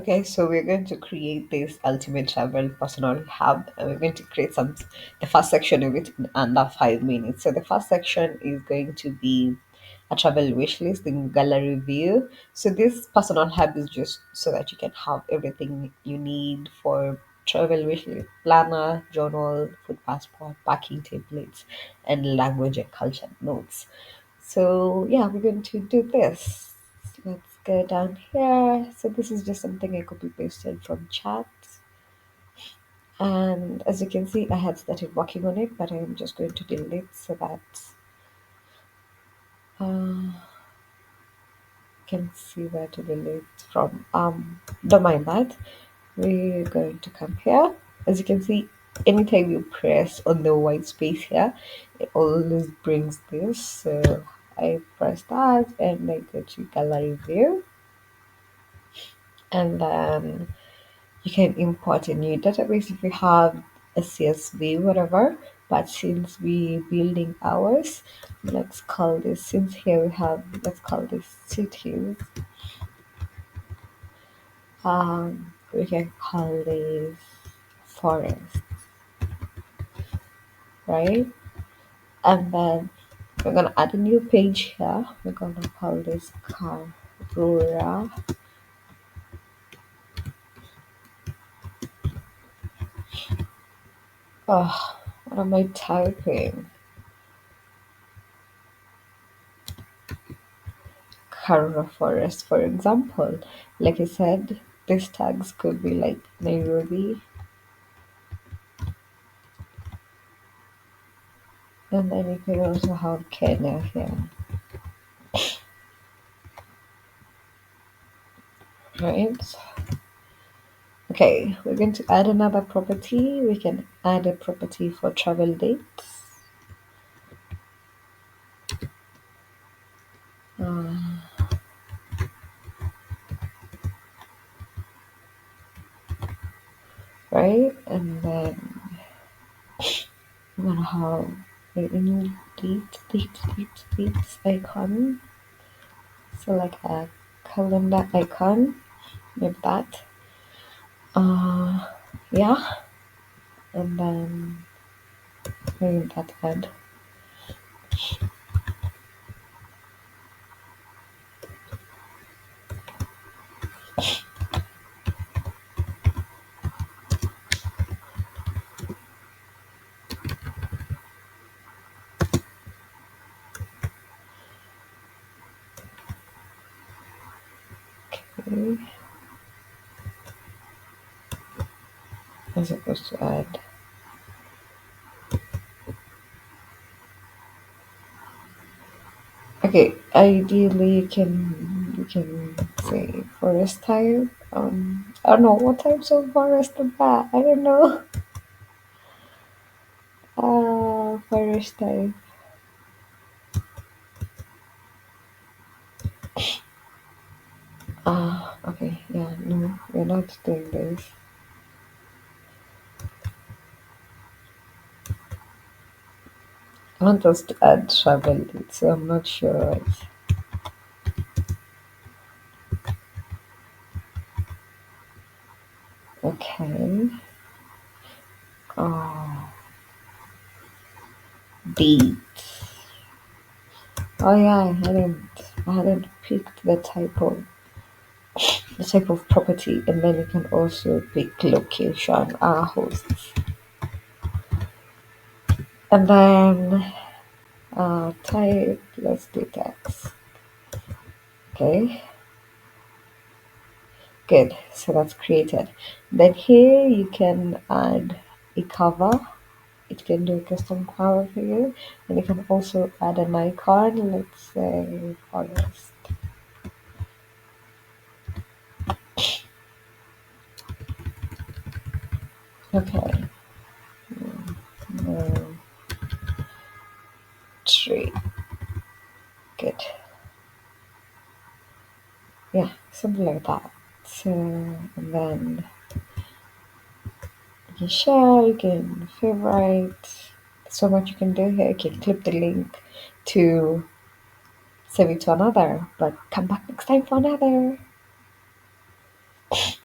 Okay, so we're going to create this ultimate travel personal hub, and we're going to create the first section of it in under 5 minutes. So the first section is going to be a travel wish list in gallery view. So this personal hub is just so that you can have everything you need for travel wish list: planner, journal, food passport, packing templates, and language and culture notes. So yeah, we're going to do this. Let's go down here. So this is just something I copy pasted from chat. And as you can see, I had started working on it, but I'm just going to delete so that uh, can see where to delete from. Don't mind that. We're going to come here. As you can see, anytime you press on the white space here, it always brings this. So I press that and I go to gallery view, and then you can import a new database if you have a CSV, whatever. But since we building ours, let's call this, since here we have, let's call this cities. We can call this forest, right? And then we're gonna add a new page here. We're gonna call this Karura. Oh, what am I typing? Karura Forest, for example. Like I said, these tags could be like Nairobi, and then you could also have Kenya here, right? Okay, we're going to add another property. We can add a property for travel dates. Uh, right, and then we're gonna have a new dates icon. So like a calendar icon with that. Uh, yeah, and then maybe that add. Okay, I'm supposed to add. Okay, ideally you can say forest type. I don't know what types of forest are that. I don't know. Forest type. Okay, yeah, no, we're not doing this. I want us to add travel date, so I'm not sure. Okay. Oh, date. Oh yeah, I hadn't picked the type of property, and then you can also pick location, hosts, and then type. Let's do text. Okay, good. So that's created. Then here you can add a cover. It can do a custom cover for you, and you can also add an icon. Let's say forest. Okay. No, tree. Good. Yeah, something like that. So, and then you can share, you can favorite. So much you can do here. You can clip the link to save it to another, but come back next time for another.